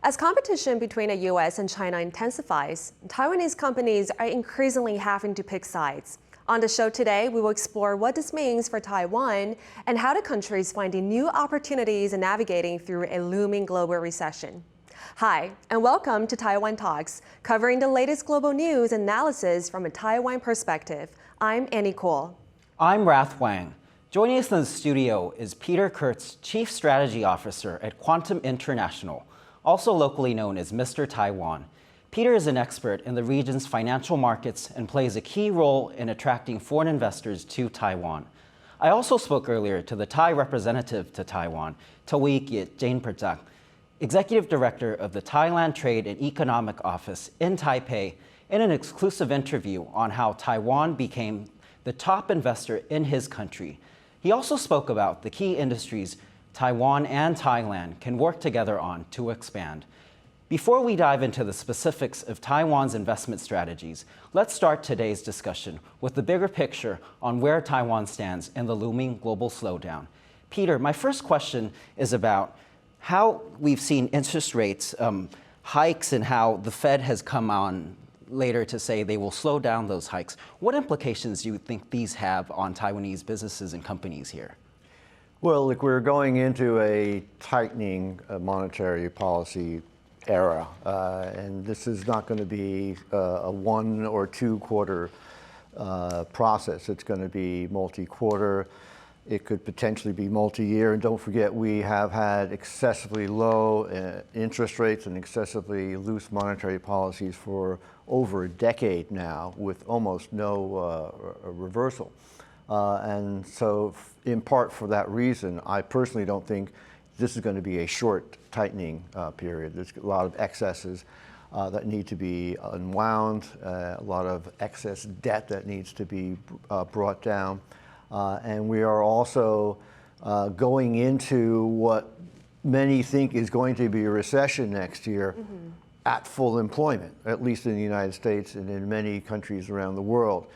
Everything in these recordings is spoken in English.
As competition between the U.S. and China intensifies, Taiwanese companies are increasingly having to pick sides. On the show today, we will explore what this means for Taiwan and how the country is finding new opportunities and navigating through a looming global recession. Hi, and welcome to Taiwan Talks, covering the latest global news and analysis from a Taiwan perspective. I'm Annie Cole. I'm Rath Wang. Joining us in the studio is Peter Kurz, Chief Strategy Officer at Quantum International, also locally known as Mr. Taiwan. Peter is an expert in the region's financial markets and plays a key role in attracting foreign investors to Taiwan. I also spoke earlier to the Thai representative to Taiwan, Twekiat Janprajak, Executive Director of the Thailand Trade and Economic Office in Taipei, in an exclusive interview on how Taiwan became the top investor in his country. He also spoke about the key industries Taiwan and Thailand can work together on to expand. Before we dive into the specifics of Taiwan's investment strategies, let's start today's discussion with the bigger picture on where Taiwan stands in the looming global slowdown. Peter, my first question is about how we've seen interest rates hikes and how the Fed has come on later to say they will slow down those hikes. What implications do you think these have on Taiwanese businesses and companies here? Well, look, we're going into a tightening monetary policy era, and this is not going to be a 1 or 2 quarter process. It's going to be multi-quarter. It could potentially be multi-year. And don't forget, we have had excessively low interest rates and excessively loose monetary policies for over a decade now, with almost no reversal. And so in part for that reason, I personally don't think this is going to be a short tightening period. There's a lot of excesses that need to be unwound, a lot of excess debt that needs to be brought down. And we are also going into what many think is going to be a recession next year at full employment, at least in the United States and in many countries around the world.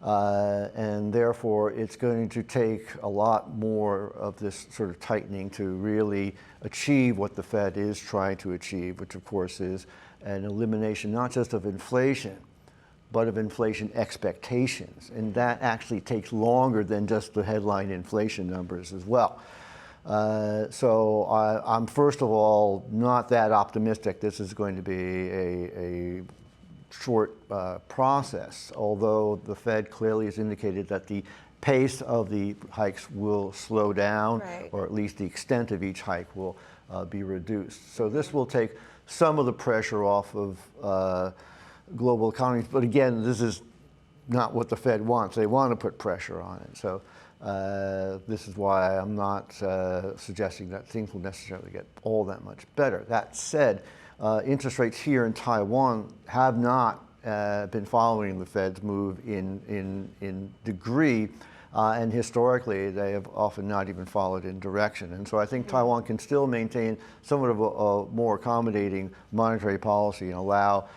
And therefore, it's going to take a lot more of this sort of tightening to really achieve what the Fed is trying to achieve, which of course is an elimination not just of inflation, but of inflation expectations. And that actually takes longer than just the headline inflation numbers as well. So I'm first of all not that optimistic this is going to be a short process, although the Fed clearly has indicated that the pace of the hikes will slow down, or at least the extent of each hike will be reduced. So this will take some of the pressure off of global economies. But again, this is not what the Fed wants. They want to put pressure on it. So this is why I'm not suggesting that things will necessarily get all that much better. That said, interest rates here in Taiwan have not been following the Fed's move in degree, and historically they have often not even followed in direction. And so I think Taiwan can still maintain somewhat of a more accommodating monetary policy and allow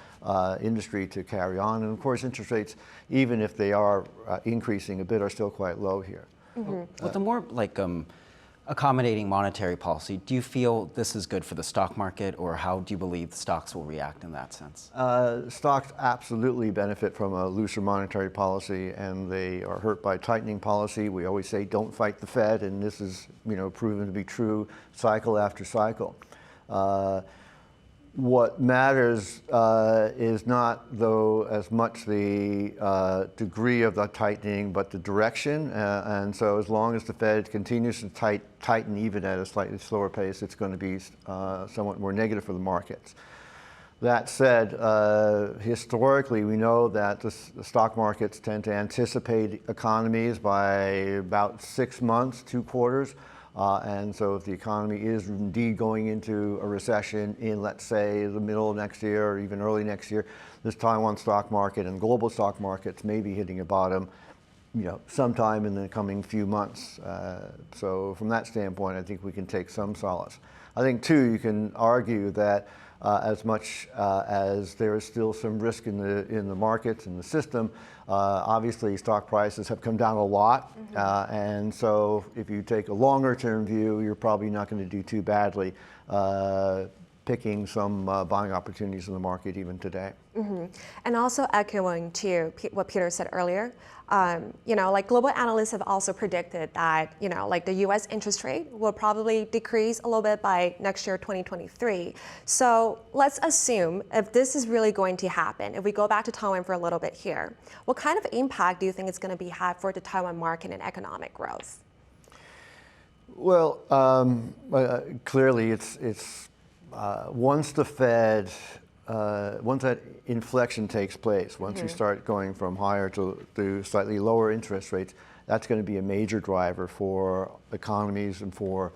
industry to carry on. And of course, interest rates, even if they are increasing a bit, are still quite low here. With the more accommodating monetary policy, do you feel this is good for the stock market, or how do you believe the stocks will react in that sense? Stocks absolutely benefit from a looser monetary policy, and they are hurt by tightening policy. We always say don't fight the Fed, and this is proven to be true cycle after cycle. What matters is not, though, as much the degree of the tightening, but the direction. And so as long as the Fed continues to tighten even at a slightly slower pace, it's going to be somewhat more negative for the markets. That said, historically, we know that the stock markets tend to anticipate economies by about 6 months, 2 quarters. And so if the economy is indeed going into a recession in, let's say, the middle of next year or even early next year, this Taiwan stock market and global stock markets may be hitting a bottom, sometime in the coming few months. So from that standpoint, I think we can take some solace. I think, too, you can argue that as much as there is still some risk in the markets and the system, obviously stock prices have come down a lot, and so if you take a longer term view, you're probably not going to do too badly picking some buying opportunities in the market even today. And also echoing to what Peter said earlier, like global analysts have also predicted that, like the US interest rate will probably decrease a little bit by next year, 2023. So let's assume if this is really going to happen, if we go back to Taiwan for a little bit here, what kind of impact do you think it's going to have for the Taiwan market and economic growth? Well, clearly it's once the Fed, once that inflection takes place, once you start going from higher to slightly lower interest rates, that's going to be a major driver for economies and for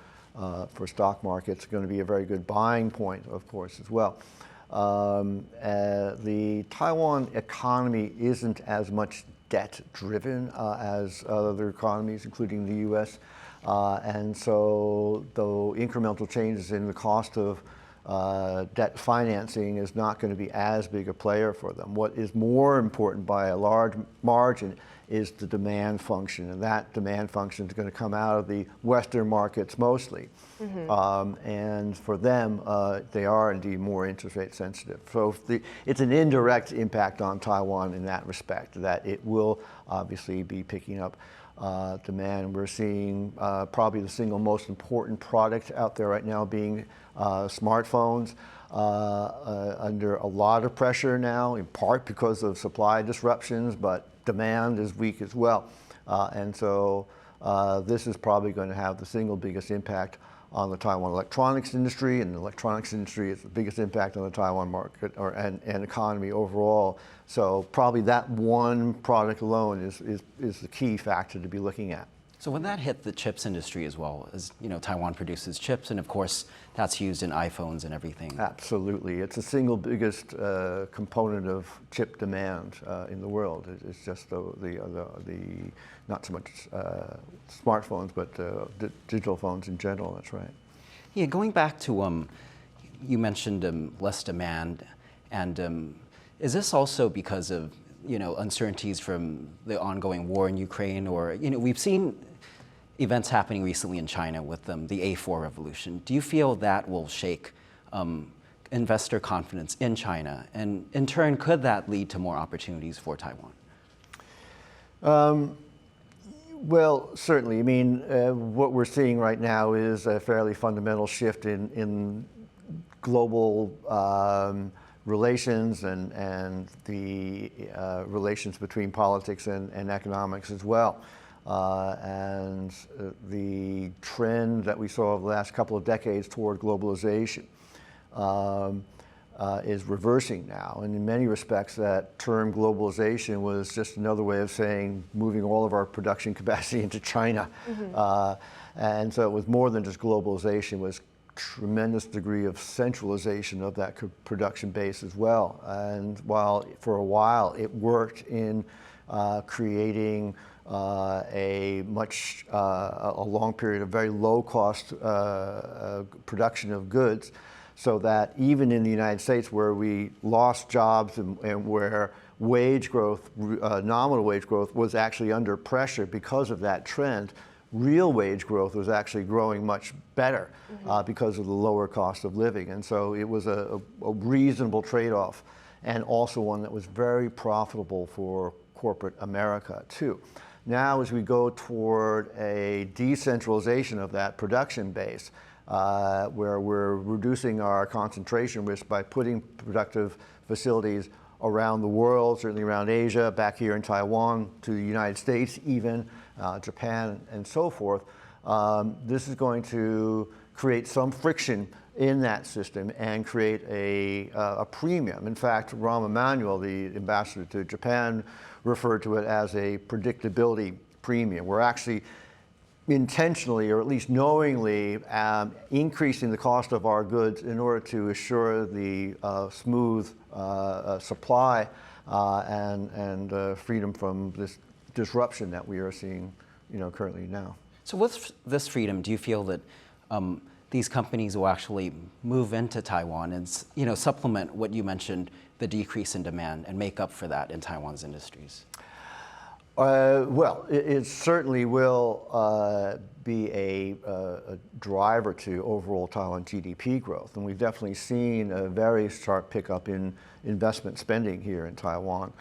stock markets. It's going to be a very good buying point, of course, as well. The Taiwan economy isn't as much debt-driven as other economies, including the U.S., and so the incremental changes in the cost of debt financing is not going to be as big a player for them. What is more important by a large margin is the demand function, and that demand function is going to come out of the Western markets mostly. And for them, they are indeed more interest rate sensitive. So it's an indirect impact on Taiwan in that respect, that it will obviously be picking up demand. We're seeing probably the single most important product out there right now being smartphones, under a lot of pressure now, in part because of supply disruptions, but demand is weak as well. And so this is probably going to have the single biggest impact on the Taiwan electronics industry, and the electronics industry is the biggest impact on the Taiwan market and economy overall. So probably that one product alone is the key factor to be looking at. So when that hit the chips industry as well, as Taiwan produces chips, and of course that's used in iPhones and everything. Absolutely, it's the single biggest component of chip demand in the world. It's just the not so much smartphones, but digital phones in general. That's right. Yeah, going back to you mentioned less demand, and is this also because of uncertainties from the ongoing war in Ukraine, or we've seen events happening recently in China with the A4 revolution. Do you feel that will shake investor confidence in China, and in turn, could that lead to more opportunities for Taiwan? Well, certainly. I mean, what we're seeing right now is a fairly fundamental shift in global relations and the relations between politics and economics as well. And the trend that we saw over the last couple of decades toward globalization is reversing now. And in many respects, that term globalization was just another way of saying moving all of our production capacity into China. And so it was more than just globalization, it was tremendous degree of centralization of that production base as well. And while for a while it worked in creating a long period of very low cost production of goods, so that even in the United States, where we lost jobs and where wage growth, nominal wage growth, was actually under pressure because of that trend, real wage growth was actually growing much better because of the lower cost of living. And so it was a reasonable trade-off, and also one that was very profitable for corporate America too. Now, as we go toward a decentralization of that production base, where we're reducing our concentration risk by putting productive facilities around the world, certainly around Asia, back here in Taiwan, to the United States even, Japan, and so forth, this is going to create some friction in that system and create a premium. In fact, Rahm Emanuel, the ambassador to Japan, referred to it as a predictability premium. We're actually intentionally, or at least knowingly, increasing the cost of our goods in order to assure the smooth supply and freedom from this disruption that we are seeing, currently now. So with this freedom, do you feel that these companies will actually move into Taiwan and supplement what you mentioned, the decrease in demand, and make up for that in Taiwan's industries? Well, it certainly will be a driver to overall Taiwan GDP growth. And we've definitely seen a very sharp pickup in investment spending here in Taiwan.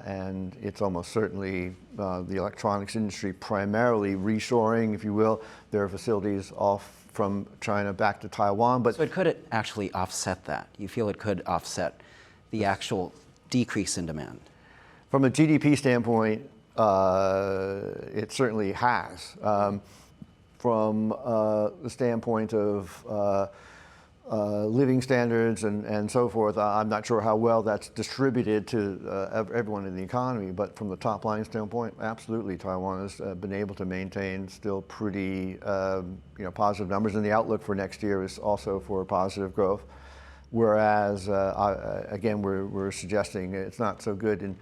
And it's almost certainly the electronics industry primarily reshoring, if you will, their facilities off from China back to Taiwan. But So could it actually offset that? You feel it could offset the actual decrease in demand? from a GDP standpoint, it certainly has. From the standpoint of living standards and so forth, I'm not sure how well that's distributed to everyone in the economy, but from the top line standpoint, absolutely, Taiwan has been able to maintain still pretty positive numbers, and the outlook for next year is also for positive growth. Whereas, again, we're suggesting it's not so good in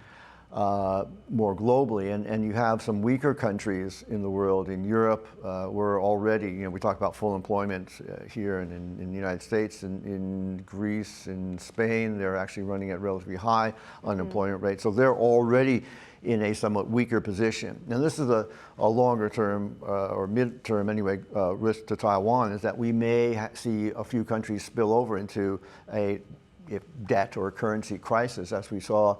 more globally, and you have some weaker countries in the world. In Europe, we're already, we talk about full employment here and in the United States, and in Greece and Spain, they're actually running at relatively high unemployment rates. So they're already in a somewhat weaker position. Now, this is a longer term or mid-term anyway risk to Taiwan, is that we may see a few countries spill over into a debt or currency crisis, as we saw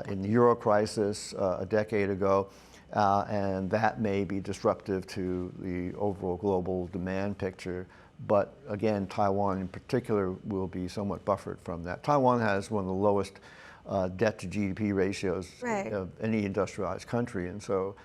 in the Euro crisis a decade ago, and that may be disruptive to the overall global demand picture. But again, Taiwan in particular will be somewhat buffered from that. Taiwan has one of the lowest debt to GDP ratios of any industrialized country, and so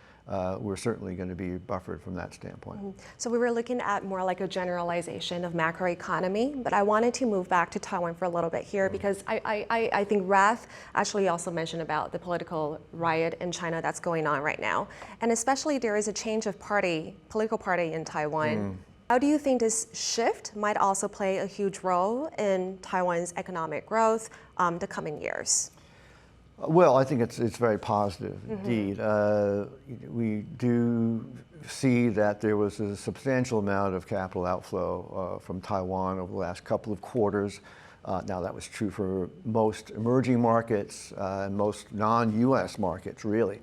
we're certainly going to be buffered from that standpoint. So we were looking at more like a generalization of macroeconomy, but I wanted to move back to Taiwan for a little bit here because I think Rath actually also mentioned about the political riot in China that's going on right now. And especially there is a change of political party in Taiwan. How do you think this shift might also play a huge role in Taiwan's economic growth the coming years? Well, I think it's very positive indeed. We do see that there was a substantial amount of capital outflow from Taiwan over the last couple of quarters. Now, that was true for most emerging markets and most non-US markets, really.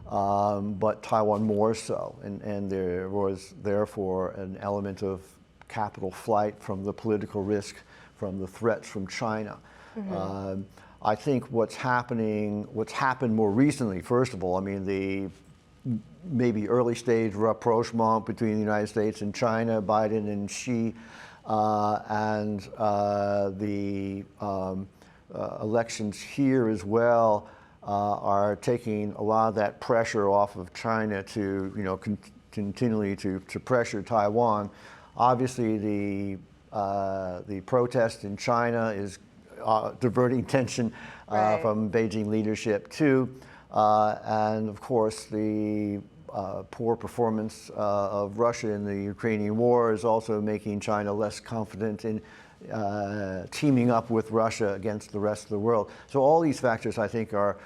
But Taiwan more so, and there was therefore an element of capital flight from the political risk, from the threats from China. I think what's happened more recently, first of all, I mean, the maybe early stage rapprochement between the United States and China, Biden and Xi, and the elections here as well are taking a lot of that pressure off of China to, continually to pressure Taiwan. Obviously, the protest in China is diverting tension from Beijing leadership too, and of course the poor performance of Russia in the Ukrainian war is also making China less confident in teaming up with Russia against the rest of the world. So all these factors, I think, are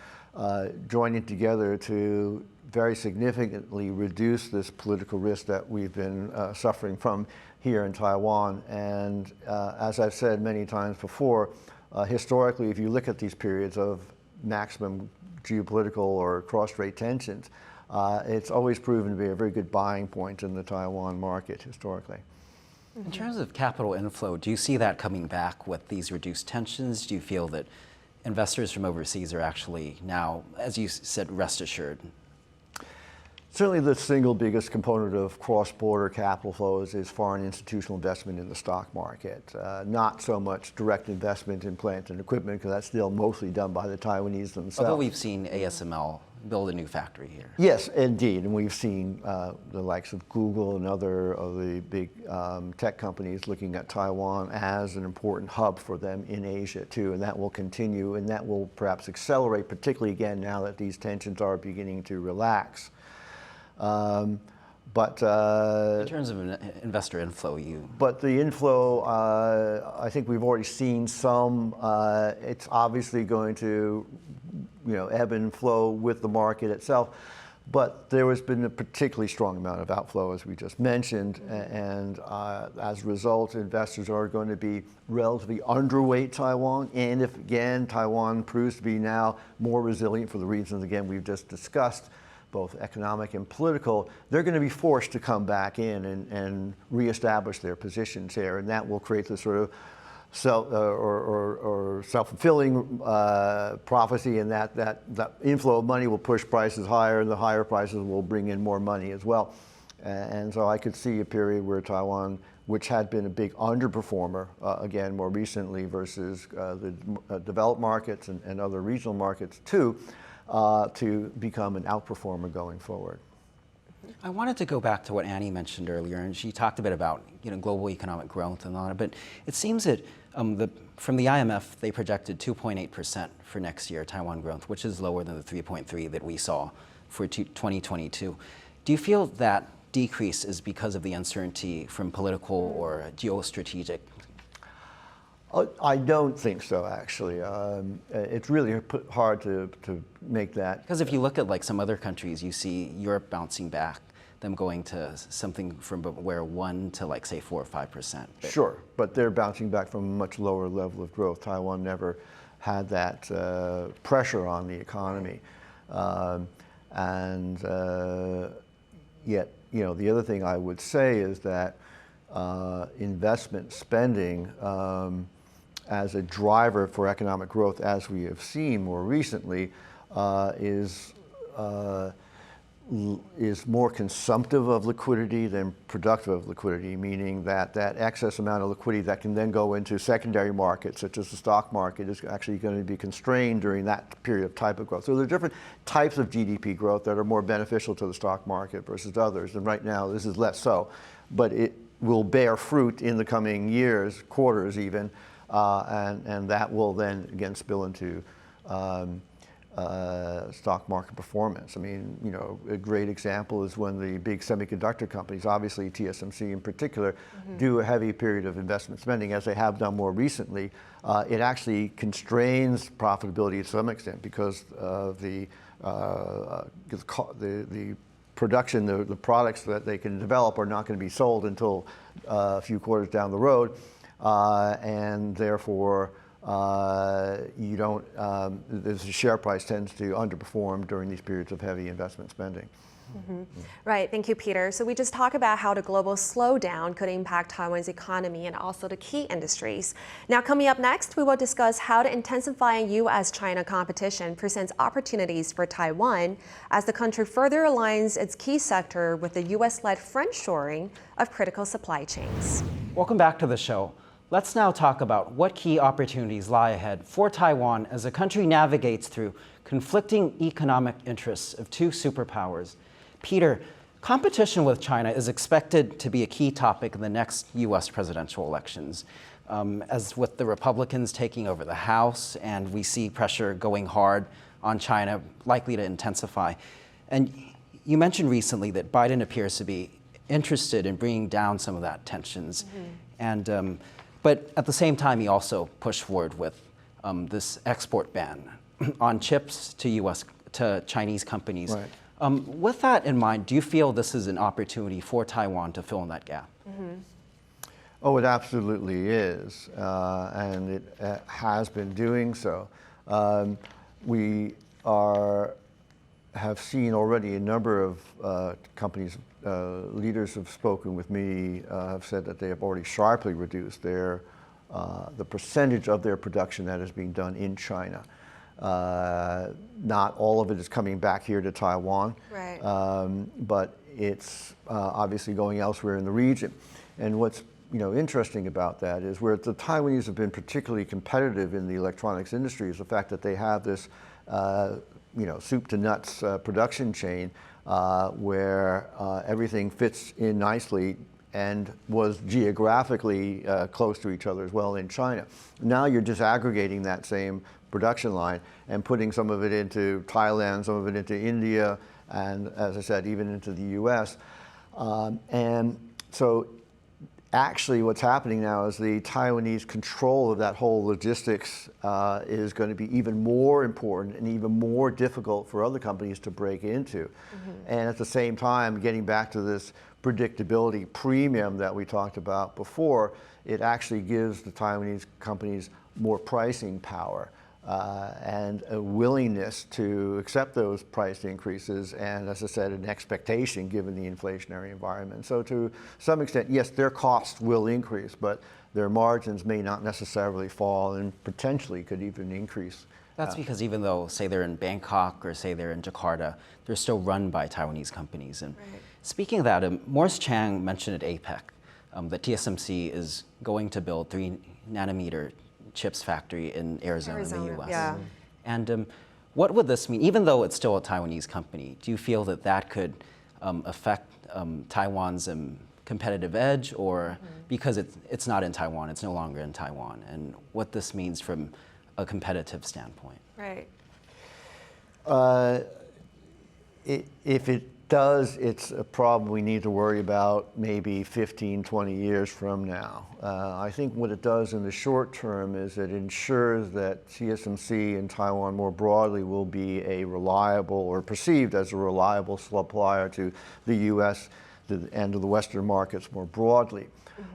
joining together to very significantly reduce this political risk that we've been suffering from here in Taiwan. And as I've said many times before, historically, if you look at these periods of maximum geopolitical or cross-strait tensions, it's always proven to be a very good buying point in the Taiwan market historically. In terms of capital inflow, do you see that coming back with these reduced tensions? Do you feel that investors from overseas are actually now, as you said, rest assured? Certainly the single biggest component of cross-border capital flows is foreign institutional investment in the stock market. Not so much direct investment in plant and equipment, because that's still mostly done by the Taiwanese themselves. Although we've seen ASML build a new factory here. Yes, indeed, and we've seen the likes of Google and other of the big tech companies looking at Taiwan as an important hub for them in Asia too, and that will continue, and that will perhaps accelerate, particularly again now that these tensions are beginning to relax. But in terms of investor inflow, But the inflow, I think we've already seen some. It's obviously going to, ebb and flow with the market itself. But there has been a particularly strong amount of outflow, as we just mentioned, and as a result, investors are going to be relatively underweight Taiwan. And if, again, Taiwan proves to be now more resilient for the reasons, again, we've just discussed, both economic and political, they're going to be forced to come back in and reestablish their positions here, and that will create this sort of self-fulfilling prophecy, and that inflow of money will push prices higher, and the higher prices will bring in more money as well. And so I could see a period where Taiwan, which had been a big underperformer, again, more recently versus the developed markets and other regional markets too, to become an outperformer going forward. I wanted to go back to what Annie mentioned earlier, and she talked a bit about global economic growth and all that, but it seems that from the IMF, they projected 2.8% for next year, Taiwan growth, which is lower than the 3.3% that we saw for 2022. Do you feel that decrease is because of the uncertainty from political or geostrategic? I don't think so, actually. It's really hard to make that. Because if you look at like some other countries, you see Europe bouncing back, them going to something from where 1 to like say 4 or 5%. Sure, but they're bouncing back from a much lower level of growth. Taiwan never had that pressure on the economy. Yet, the other thing I would say is that investment spending as a driver for economic growth, as we have seen more recently, is more consumptive of liquidity than productive of liquidity, meaning that excess amount of liquidity that can then go into secondary markets, such as the stock market, is actually going to be constrained during that period of type of growth. So there are different types of GDP growth that are more beneficial to the stock market versus others, and right now this is less so, but it will bear fruit in the coming years, quarters even, and that will then again spill into stock market performance. I mean, a great example is when the big semiconductor companies, obviously TSMC in particular, do a heavy period of investment spending, as they have done more recently. It actually constrains profitability to some extent because of the production, the products that they can develop are not going to be sold until a few quarters down the road, and therefore the share price tends to underperform during these periods of heavy investment spending. Right, thank you, Peter. So we just talked about how the global slowdown could impact Taiwan's economy and also the key industries. Now, coming up next, we will discuss how the intensifying U.S.-China competition presents opportunities for Taiwan as the country further aligns its key sector with the U.S.-led friendshoring of critical supply chains. Welcome back to the show. Let's now talk about what key opportunities lie ahead for Taiwan as the country navigates through conflicting economic interests of two superpowers. Peter, competition with China is expected to be a key topic in the next U.S. presidential elections, as with the Republicans taking over the House, and we see pressure going hard on China, likely to intensify. And you mentioned recently that Biden appears to be interested in bringing down some of that tensions. But at the same time, he also pushed forward with this export ban on chips to Chinese companies. Right. With that in mind, do you feel this is an opportunity for Taiwan to fill in that gap? Oh, it absolutely is, and it has been doing so. We have seen already a number of companies, leaders have spoken with me, have said that they have already sharply reduced the percentage of their production that is being done in China. Not all of it is coming back here to Taiwan, right. But it's obviously going elsewhere in the region. And what's interesting about that is where the Taiwanese have been particularly competitive in the electronics industry is the fact that they have this soup to nuts production chain where everything fits in nicely and was geographically close to each other as well in China. Now you're disaggregating that same production line and putting some of it into Thailand, some of it into India, and as I said, even into the US. And so actually what's happening now is the Taiwanese control of that whole logistics is going to be even more important and even more difficult for other companies to break into. And at the same time, getting back to this predictability premium that we talked about before, it actually gives the Taiwanese companies more pricing power and a willingness to accept those price increases, and as I said, an expectation given the inflationary environment. So to some extent, yes, their costs will increase, but their margins may not necessarily fall and potentially could even increase. That's because even though, say, they're in Bangkok or say they're in Jakarta, they're still run by Taiwanese companies. And speaking of that, Morris Chang mentioned at APEC that TSMC is going to build 3-nanometer chips factory in Arizona in the U.S. Yeah. And what would this mean? Even though it's still a Taiwanese company, do you feel that that could affect Taiwan's competitive edge, or because it's not in Taiwan, it's no longer in Taiwan, and what this means from a competitive standpoint? Right. If it does, it's a problem we need to worry about maybe 15, 20 years from now. I think what it does in the short term is it ensures that TSMC in Taiwan more broadly will be a reliable, or perceived as a reliable supplier to the U.S. and to the Western markets more broadly.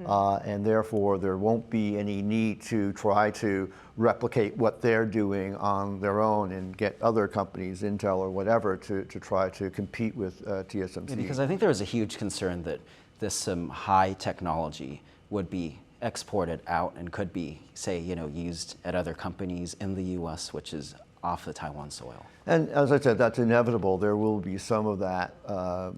And therefore, there won't be any need to try to replicate what they're doing on their own and get other companies, Intel or whatever, to try to compete with TSMC. Yeah, because I think there was a huge concern that this high technology would be exported out and could be, say, used at other companies in the U.S., which is off the Taiwan soil. And as I said, that's inevitable. There will be some of that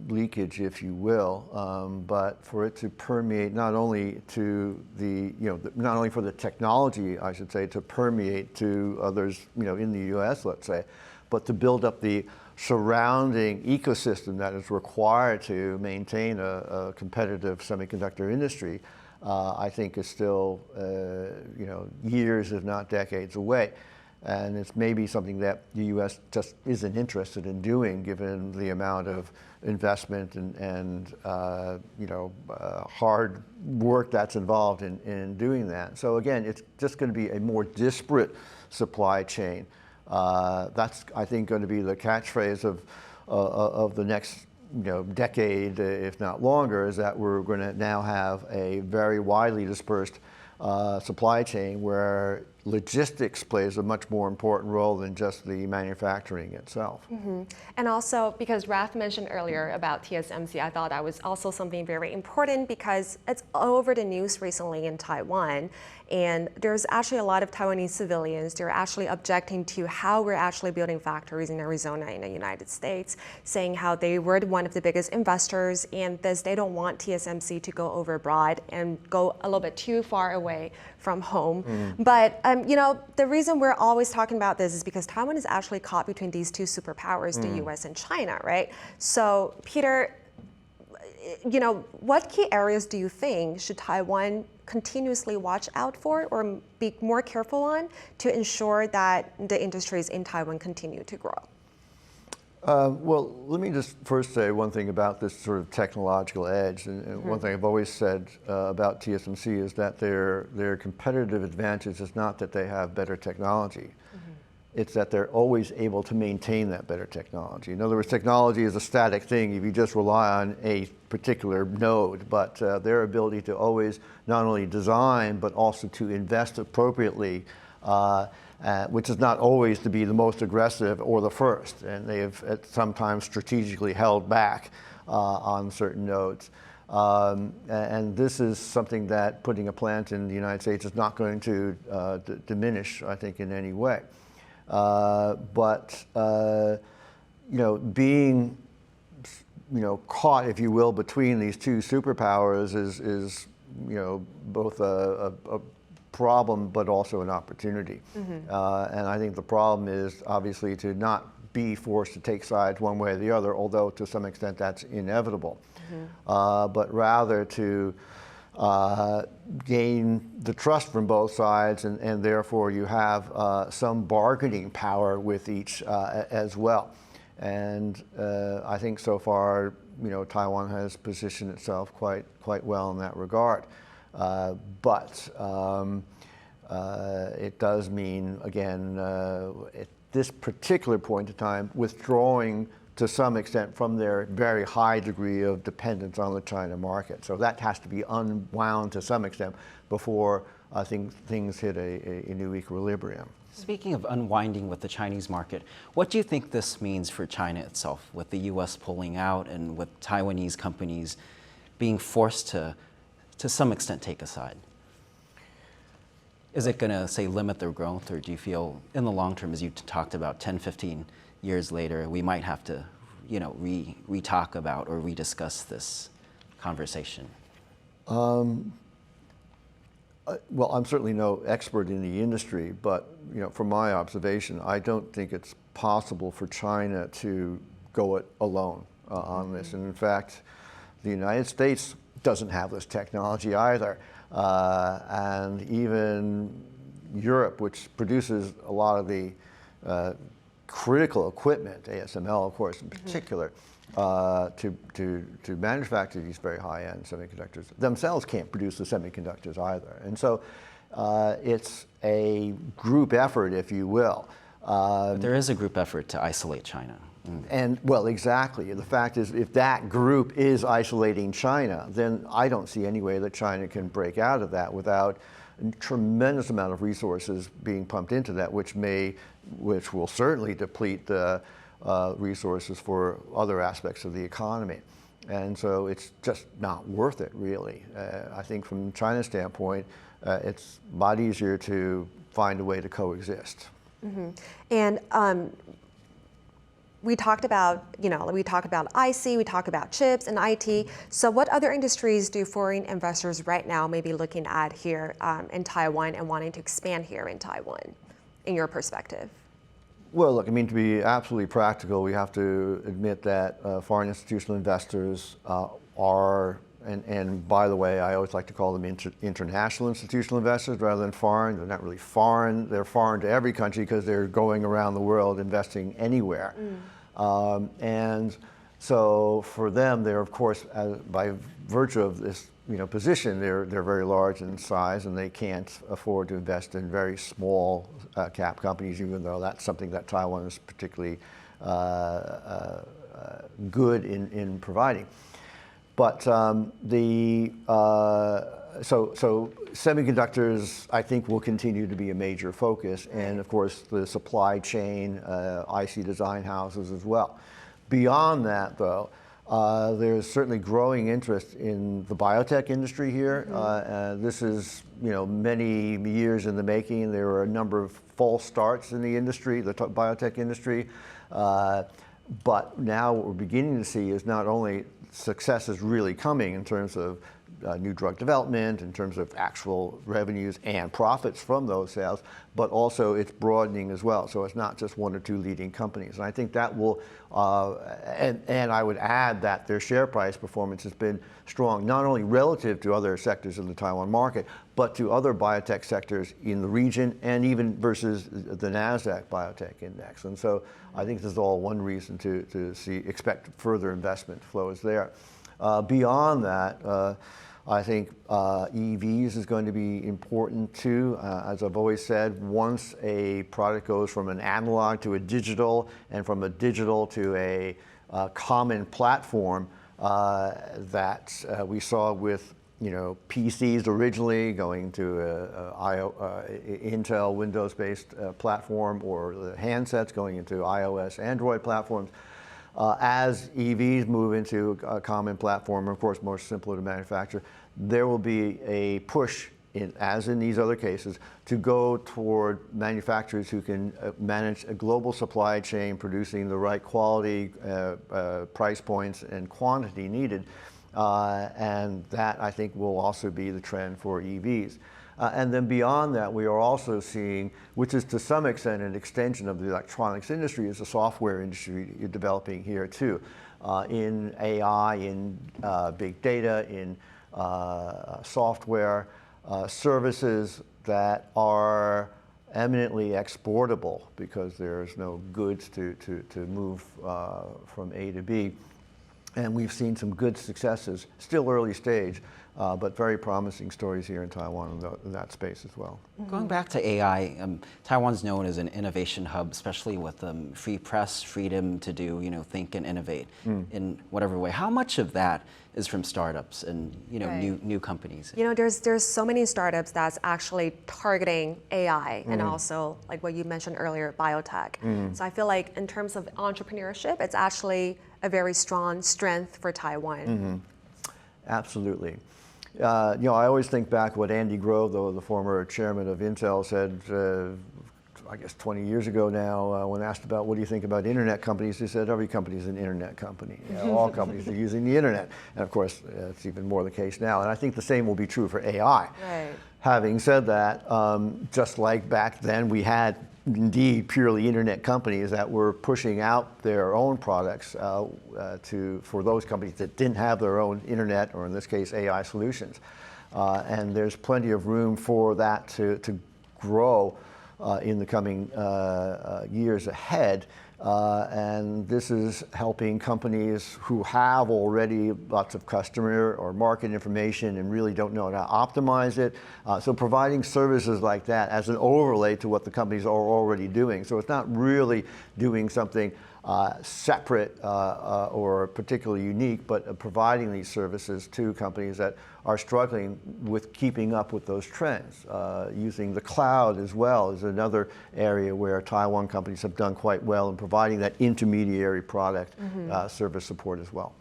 leakage, if you will, but for it to permeate not only to the, not only for the technology, I should say, to permeate to others, in the U.S., let's say, but to build up the surrounding ecosystem that is required to maintain a competitive semiconductor industry, I think is still, years, if not decades away. And it's maybe something that the U.S. just isn't interested in doing, given the amount of investment and hard work that's involved in doing that. So again, it's just going to be a more disparate supply chain. That's, I think, going to be the catchphrase of the next decade, if not longer, is that we're going to now have a very widely dispersed supply chain where logistics plays a much more important role than just the manufacturing itself. And also, because Rath mentioned earlier about TSMC, I thought that was also something very important because it's all over the news recently in Taiwan. And there's actually a lot of Taiwanese civilians, they're actually objecting to how we're actually building factories in Arizona in the United States, saying how they were one of the biggest investors and they don't want TSMC to go overbroad and go a little bit too far away from home. But the reason we're always talking about this is because Taiwan is actually caught between these two superpowers, the US and China, right? So Peter, what key areas do you think should Taiwan continuously watch out for or be more careful on to ensure that the industries in Taiwan continue to grow? Well, let me just first say one thing about this sort of technological edge. And one thing I've always said about TSMC is that their competitive advantage is not that they have better technology. It's that they're always able to maintain that better technology. In other words, technology is a static thing if you just rely on a particular node, but their ability to always not only design, but also to invest appropriately, which is not always to be the most aggressive or the first. And they have sometimes strategically held back on certain nodes. And this is something that putting a plant in the United States is not going to diminish, I think, in any way. But being caught, if you will, between these two superpowers is both a problem but also an opportunity. And I think the problem is obviously to not be forced to take sides one way or the other, although to some extent that's inevitable, but rather to gain the trust from both sides, and therefore you have some bargaining power with each as well. And I think so far, Taiwan has positioned itself quite well in that regard. But it does mean, again, at this particular point in time, withdrawing to some extent from their very high degree of dependence on the China market. So that has to be unwound to some extent before I think things hit a new equilibrium. Speaking of unwinding with the Chinese market, what do you think this means for China itself, with the U.S. pulling out and with Taiwanese companies being forced to some extent take a side? Is it going to, say, limit their growth, or do you feel in the long term, as you talked about 10, 15 years later, we might have to, re-talk about or rediscuss this conversation? Well, I'm certainly no expert in the industry, but from my observation, I don't think it's possible for China to go it alone on this. And in fact, the United States doesn't have this technology either. And even Europe, which produces a lot of the critical equipment, ASML, of course, in particular, to manufacture these very high-end semiconductors, themselves can't produce the semiconductors either. And so it's a group effort, if you will. But there is a group effort to isolate China. And, well, exactly. The fact is, if that group is isolating China, then I don't see any way that China can break out of that without a tremendous amount of resources being pumped into that, which will certainly deplete the resources for other aspects of the economy. And so it's just not worth it, really. I think from China's standpoint, it's a lot easier to find a way to coexist. Mm-hmm. And we talked about, IC, we talked about chips and IT. So what other industries do foreign investors right now may be looking at here in Taiwan and wanting to expand here in Taiwan, in your perspective? Well, look, I mean, to be absolutely practical, we have to admit that foreign institutional investors are, and by the way, I always like to call them international institutional investors rather than foreign. They're not really foreign. They're foreign to every country because they're going around the world investing anywhere. And so for them, they're, of course, by virtue of this position, they're very large in size, and they can't afford to invest in very small cap companies, even though that's something that Taiwan is particularly good in providing. But so semiconductors, I think, will continue to be a major focus, and of course the supply chain, IC design houses as well. Beyond that, though, there's certainly growing interest in the biotech industry here. This is, many years in the making. There were a number of false starts in the industry, the biotech industry. But now what we're beginning to see is not only success is really coming in terms of new drug development, in terms of actual revenues and profits from those sales, but also it's broadening as well. So it's not just one or two leading companies. And I think that will, and I would add that their share price performance has been strong, not only relative to other sectors of the Taiwan market, but to other biotech sectors in the region, and even versus the NASDAQ biotech index. And so I think this is all one reason to expect further investment flows there. Beyond that, I think EVs is going to be important too. As I've always said, once a product goes from an analog to a digital, and from a digital to a common platform that we saw with PCs originally going to Intel Windows-based platform, or the handsets going into iOS Android platforms. As EVs move into a common platform, of course more simpler to manufacture, there will be a push, as in these other cases, to go toward manufacturers who can manage a global supply chain, producing the right quality, price points, and quantity needed. And that, I think, will also be the trend for EVs. And then beyond that, we are also seeing, which is to some extent an extension of the electronics industry, is the software industry developing here too, in AI, in big data, in software services that are eminently exportable because there's no goods to move from A to B. And we've seen some good successes, still early stage, but very promising stories here in Taiwan in that space as well. Going back to AI, Taiwan's known as an innovation hub, especially with free press, freedom to do, think and innovate in whatever way. How much of that is from startups and new companies? There's so many startups that's actually targeting AI and also like what you mentioned earlier, biotech. So I feel like in terms of entrepreneurship, it's actually a very strong strength for Taiwan. Absolutely. I always think back what Andy Grove, the former chairman of Intel, said, I guess 20 years ago now, when asked about what do you think about internet companies, he said every company is an internet company. All companies are using the internet. And of course, it's even more the case now. And I think the same will be true for AI. Right. Having said that, just like back then, we had indeed purely internet companies that were pushing out their own products for those companies that didn't have their own internet, or in this case, AI solutions. And there's plenty of room for that to grow in the coming years ahead. And this is helping companies who have already lots of customer or market information and really don't know how to optimize it. So providing services like that as an overlay to what the companies are already doing. So it's not really doing something separate or particularly unique, but providing these services to companies that are struggling with keeping up with those trends. Using the cloud as well is another area where Taiwan companies have done quite well in providing that intermediary product service support as well.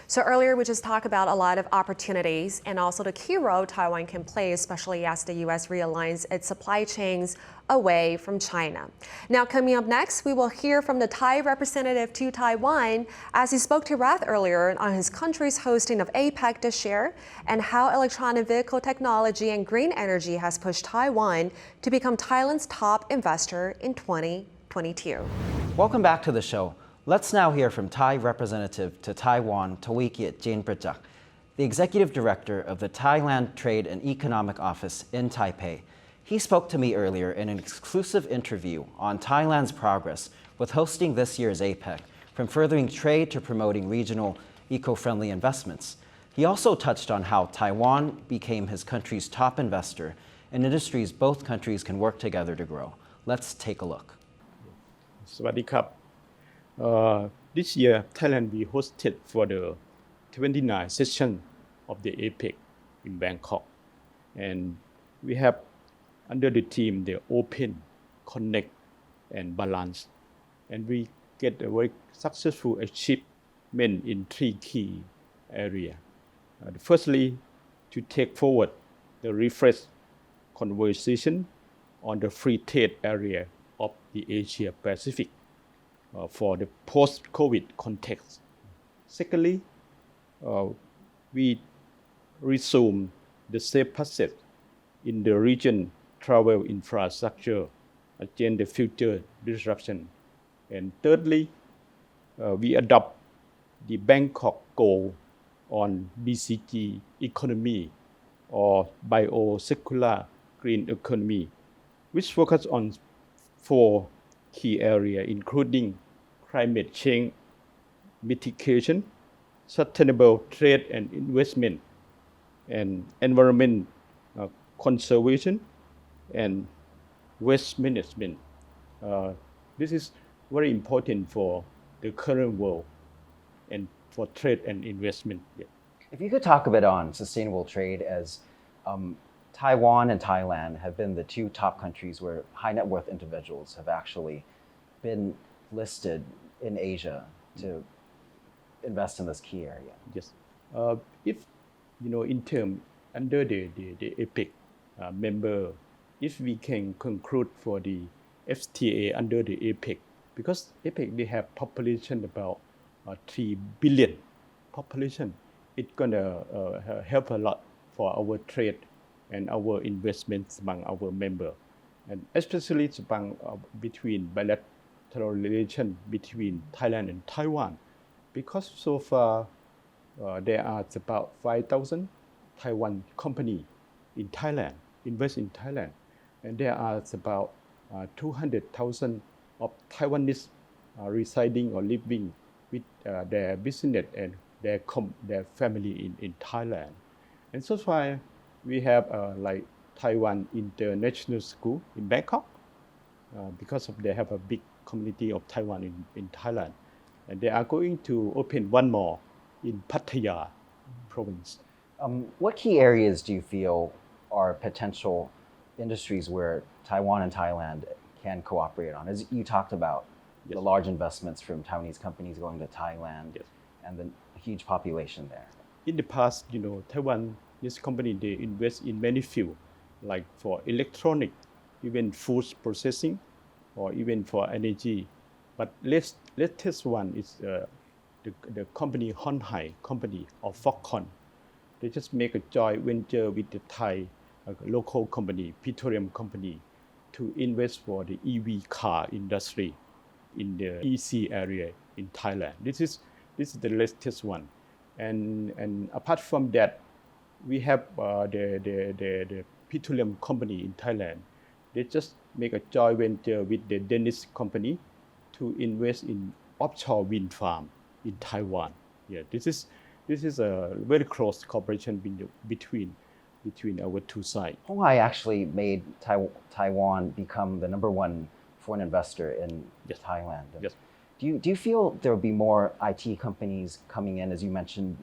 So earlier we just talked about a lot of opportunities and also the key role Taiwan can play, especially as the U.S. realigns its supply chains away from China. Now coming up next, we will hear from the Thai representative to Taiwan as he spoke to Rath earlier on his country's hosting of APEC this year and how electronic vehicle technology and green energy has pushed Taiwan to become Thailand's top investor in 2022. Welcome back to the show. Let's now hear from Thai representative to Taiwan, Twekiat Janprajak, the executive director of the Thailand Trade and Economic Office in Taipei. He spoke to me earlier in an exclusive interview on Thailand's progress with hosting this year's APEC, from furthering trade to promoting regional eco-friendly investments. He also touched on how Taiwan became his country's top investor in industries both countries can work together to grow. Let's take a look. สวัสดีครับ This year, Thailand will be hosted for the 29th session of the APEC in Bangkok. And we have under the theme, the open, connect, and balance. And we get a very successful achievement in three key areas. Firstly, to take forward the refreshed conversation on the free trade area of the Asia Pacific for the post-COVID context. Secondly, we resume the safe passage in the region travel infrastructure against the future disruption. And thirdly, we adopt the Bangkok goal on BCG economy or bio-circular green economy, which focus on four key areas, including climate change mitigation, sustainable trade and investment, and environment conservation, and waste management. This is very important for the current world and for trade and investment. Yeah. If you could talk a bit on sustainable trade, as Taiwan and Thailand have been the two top countries where high net worth individuals have actually been listed in Asia to invest in this key area. Yes. If, in term under the APEC member, if we can conclude for the FTA under the APEC, because APEC, they have population about 3 billion population, it's gonna help a lot for our trade and our investments among our member, and especially between bilateral relation between Thailand and Taiwan, because so far there are about 5,000 Taiwan company in Thailand, invest in Thailand, and there are about 200,000 of Taiwanese residing or living with their business and their family in Thailand. And so far, we have like Taiwan International School in Bangkok, because of they have a big community of Taiwan in Thailand. And they are going to open one more in Pattaya province. What key areas do you feel are potential industries where Taiwan and Thailand can cooperate on? As you talked about, the large investments from Taiwanese companies going to Thailand and the huge population there. In the past, Taiwanese company, they invest in many fields, like for electronic, even food processing, or even for energy. But latest one is the company Honhai company of Foxconn. They just make a joint venture with the Thai local company, petroleum company, to invest for the EV car industry in the EC area in Thailand. This is the latest one. And apart from that, we have the petroleum company in Thailand. They just make a joint venture with the Danish company to invest in offshore wind farm in Taiwan. Yeah, this is a very close cooperation between our two sides. Honghai actually made Taiwan become the number one foreign investor in Thailand. Yes. Do you feel there will be more IT companies coming in, as you mentioned,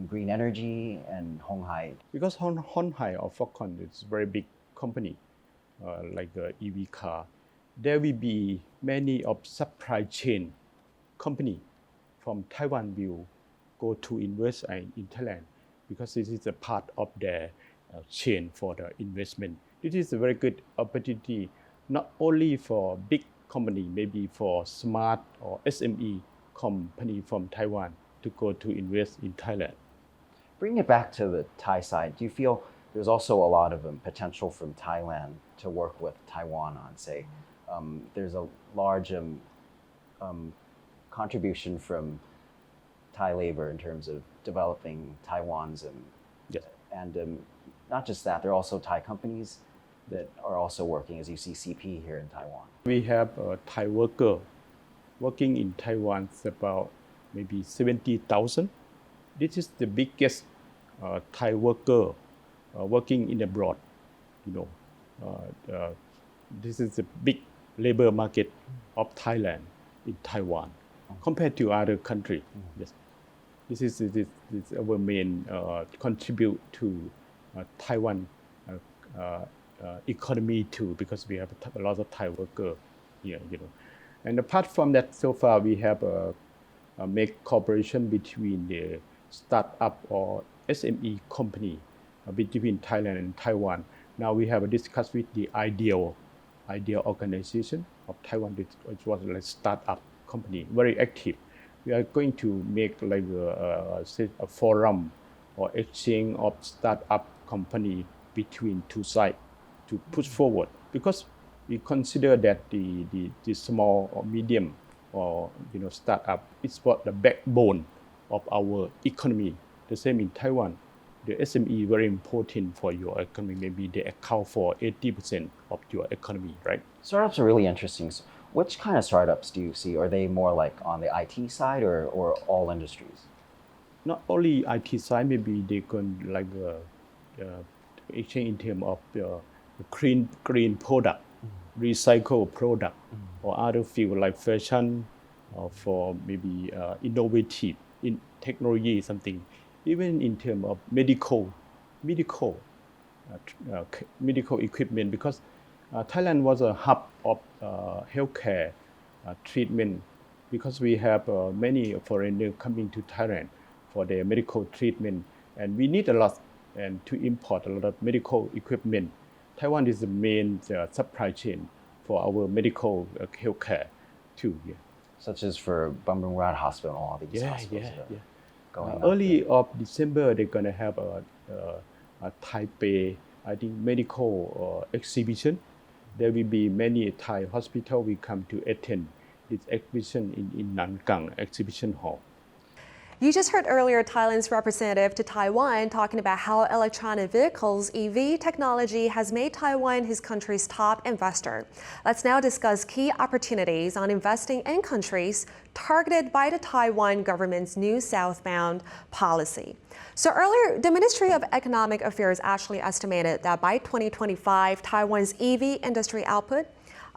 green energy and Honghai? Because Honhai or Foxconn is a very big company, like the EV car. There will be many of supply chain company from Taiwan will go to invest in Thailand, because this is a part of their chain for the investment. This is a very good opportunity, not only for big company, maybe for smart or SME company from Taiwan to go to invest in Thailand. Bring it back to the Thai side. Do you feel there's also a lot of potential from Thailand to work with Taiwan on, say, there's a large contribution from Thai labor in terms of developing Taiwan's, and not just that, there are also Thai companies that are also working, as you see CP here in Taiwan. We have a Thai worker working in Taiwan, about maybe 70,000. This is the biggest Thai worker working in abroad. This is the big labor market of Thailand in Taiwan compared to other countries. Yes, this is our main contribute to Taiwan economy too, because we have a lot of Thai worker here. And apart from that, so far we have make cooperation between the startup or SME company between Thailand and Taiwan. Now we have discussed with the ideal organization of Taiwan, which was like startup company, very active. We are going to make like a forum or exchange of startup company between two sides to push forward, because we consider that the small or medium or startup is what the backbone of our economy. The same in Taiwan. The SME is very important for your economy. Maybe they account for 80% of your economy, right? Startups are really interesting. So which kind of startups do you see? Are they more like on the IT side or all industries? Not only IT side, maybe they can like exchange in terms of green product, recycle product, or other field like fashion, or for maybe innovative in technology, something. Even in terms of medical equipment, because Thailand was a hub of healthcare treatment, because we have many foreigners coming to Thailand for their medical treatment, and we need a lot and to import a lot of medical equipment. Taiwan is the main supply chain for our medical healthcare too. Yeah. Such as for Bumrung Rath Hospital, all these hospitals. Early of December, they're gonna have a Taipei, I think, medical exhibition. There will be many Thai hospitals will come to attend this exhibition in Nankang Exhibition Hall. You just heard earlier Thailand's representative to Taiwan talking about how electronic vehicles EV technology has made Taiwan his country's top investor. Let's now discuss key opportunities on investing in countries targeted by the Taiwan government's new Southbound Policy. So earlier, the Ministry of Economic Affairs actually estimated that by 2025, Taiwan's EV industry output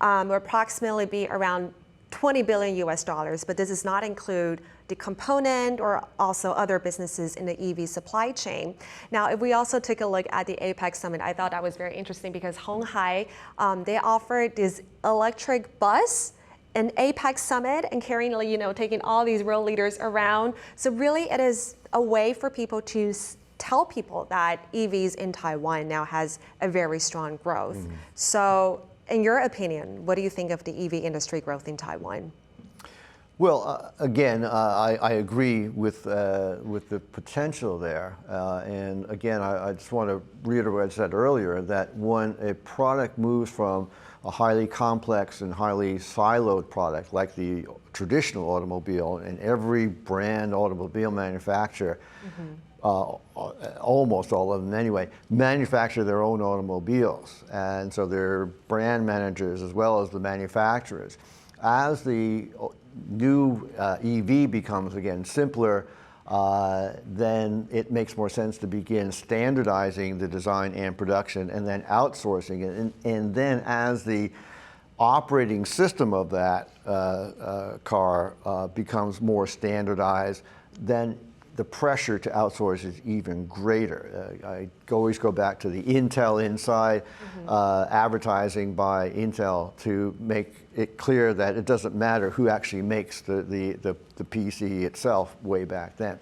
will approximately be around 20 billion US dollars, but this does not include the component or also other businesses in the EV supply chain. Now, if we also take a look at the APEC summit, I thought that was very interesting because Hong Hai, they offered this electric bus an APEC summit and carrying, taking all these world leaders around. So really it is a way for people to tell people that EVs in Taiwan now has a very strong growth. So in your opinion, what do you think of the EV industry growth in Taiwan? Well, again, I agree with the potential there. And again, I just want to reiterate what I said earlier, that when a product moves from a highly complex and highly siloed product like the traditional automobile, and every brand automobile manufacturer, almost all of them anyway, manufacture their own automobiles. And so they're brand managers as well as the manufacturers. As the new EV becomes, again, simpler, then it makes more sense to begin standardizing the design and production and then outsourcing it. And then as the operating system of that car becomes more standardized, then the pressure to outsource is even greater. I always go back to the Intel Inside advertising by Intel to make it clear that it doesn't matter who actually makes the PC itself way back then.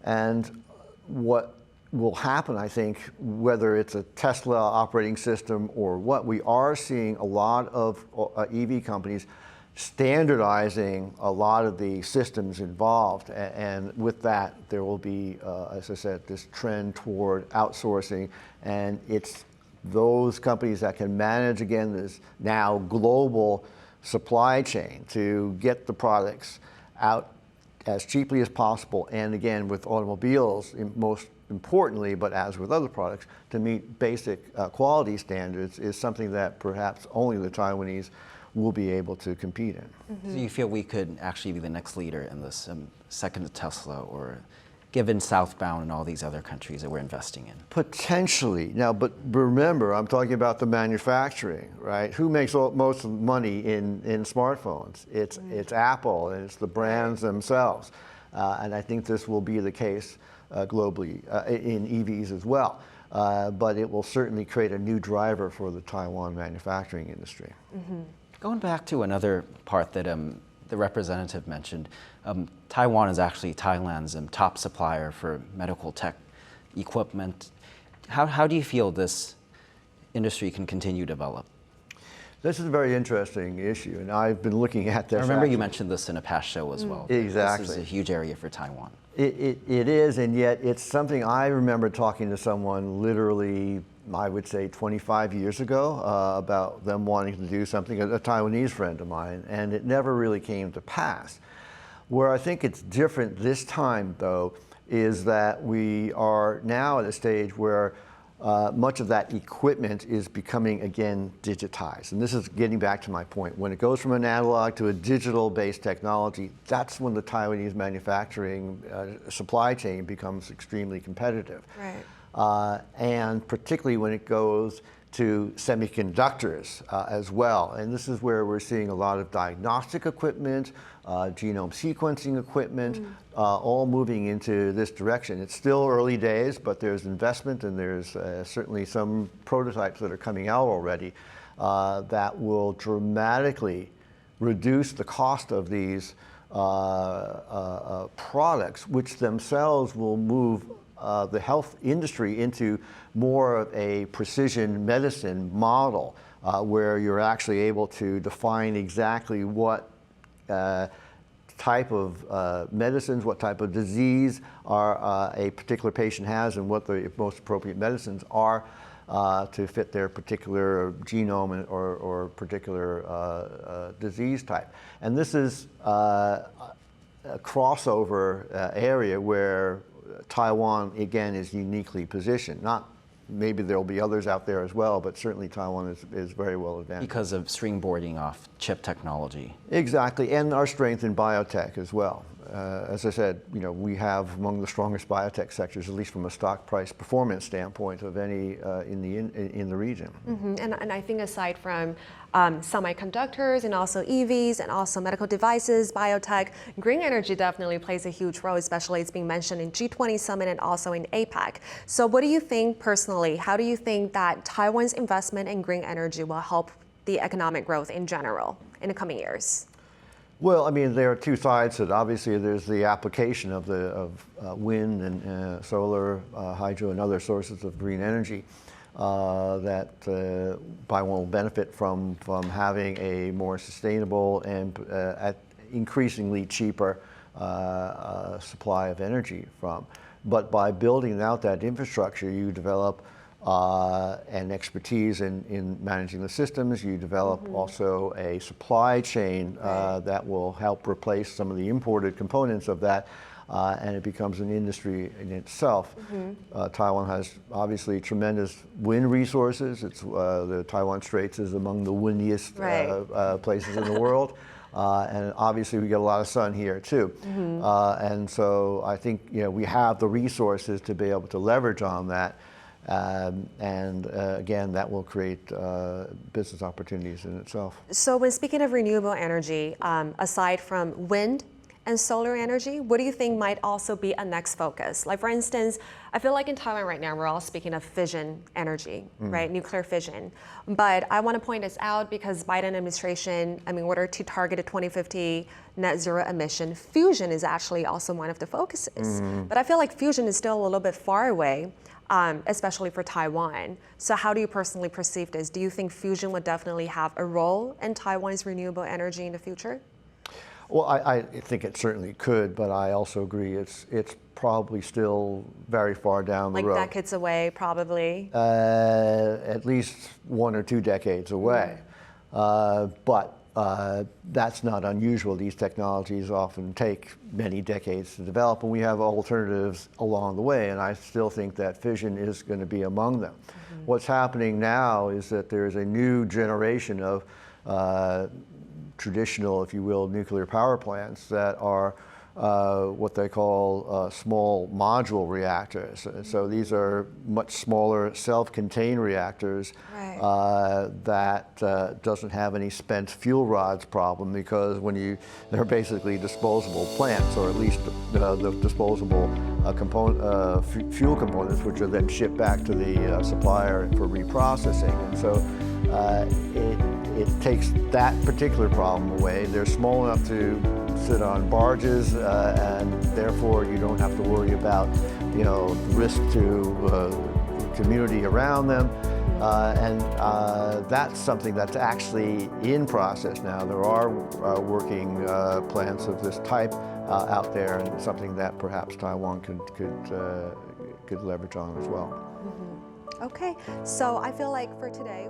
And what will happen, I think, whether it's a Tesla operating system or what, we are seeing a lot of EV companies standardizing a lot of the systems involved, and with that there will be, as I said, this trend toward outsourcing, and it's those companies that can manage, again, this now global supply chain to get the products out as cheaply as possible, and again with automobiles most importantly, but as with other products, to meet basic quality standards is something that perhaps only the Taiwanese will be able to compete in. So you feel we could actually be the next leader in this, second to Tesla, or given Southbound and all these other countries that we're investing in? Potentially. Now, but remember, I'm talking about the manufacturing, right? Who makes most of the money in smartphones? It's Apple, and it's the brands themselves. And I think this will be the case globally in EVs as well. But it will certainly create a new driver for the Taiwan manufacturing industry. Going back to another part that the representative mentioned, Taiwan is actually Thailand's top supplier for medical tech equipment. How do you feel this industry can continue to develop? This is a very interesting issue, and I've been looking at this. I remember you mentioned this in a past show as well. Exactly. This is a huge area for Taiwan. It is, and yet it's something I remember talking to someone literally, I would say 25 years ago about them wanting to do something, a Taiwanese friend of mine, and it never really came to pass. Where I think it's different this time, though, is that we are now at a stage where much of that equipment is becoming, again, digitized. And this is getting back to my point. When it goes from an analog to a digital-based technology, that's when the Taiwanese manufacturing supply chain becomes extremely competitive. Right. And particularly when it goes to semiconductors as well. And this is where we're seeing a lot of diagnostic equipment, genome sequencing equipment, all moving into this direction. It's still early days, but there's investment, and there's certainly some prototypes that are coming out already that will dramatically reduce the cost of these products, which themselves will move the health industry into more of a precision medicine model, where you're actually able to define exactly what type of medicines, what type of disease a particular patient has, and what the most appropriate medicines are to fit their particular genome or particular disease type. And this is a crossover area where Taiwan, again, is uniquely positioned. Not maybe there'll be others out there as well, but certainly Taiwan is very well advanced. Because of springboarding off chip technology. Exactly, and our strength in biotech as well. As I said, we have among the strongest biotech sectors, at least from a stock price performance standpoint, of any in the region. Mm-hmm. And I think aside from semiconductors and also EVs and also medical devices, biotech, green energy definitely plays a huge role, especially it's being mentioned in G20 summit and also in APEC. So what do you think personally, how do you think that Taiwan's investment in green energy will help the economic growth in general in the coming years? Well, I mean, there are two sides to it. Obviously, there's the application of wind and solar, hydro, and other sources of green energy that Taiwan will benefit from having a more sustainable and at increasingly cheaper supply of energy from. But by building out that infrastructure, you develop an expertise in managing the systems. You develop also a supply chain that will help replace some of the imported components of that, and it becomes an industry in itself. Taiwan has obviously tremendous wind resources. It's the Taiwan Straits is among the windiest places in the world. And obviously we get a lot of sun here too. And so I think we have the resources to be able to leverage on that. Again, that will create business opportunities in itself. So when speaking of renewable energy, aside from wind and solar energy, what do you think might also be a next focus? Like for instance, I feel like in Taiwan right now, we're all speaking of fission energy, right? Nuclear fission. But I want to point this out because Biden administration, in order to target a 2050 net zero emission, fusion is actually also one of the focuses. But I feel like fusion is still a little bit far away. Especially for Taiwan. So how do you personally perceive this? Do you think fusion would definitely have a role in Taiwan's renewable energy in the future? Well, I think it certainly could, but I also agree it's probably still very far down the road. Like decades away, probably? At least 1 or 2 decades away. But that's not unusual. These technologies often take many decades to develop, and we have alternatives along the way, and I still think that fission is going to be among them. What's happening now is that there's a new generation of traditional, if you will, nuclear power plants that are what they call small module reactors. So these are much smaller self-contained reactors that doesn't have any spent fuel rods problem, because they're basically disposable plants, or at least the disposable fuel components, which are then shipped back to the supplier for reprocessing. And so it takes that particular problem away. They're small enough to sit on barges, and therefore you don't have to worry about risk to the community around them. That's something that's actually in process now. There are working plants of this type out there, and something that perhaps Taiwan could leverage on as well. Okay, so I feel like for today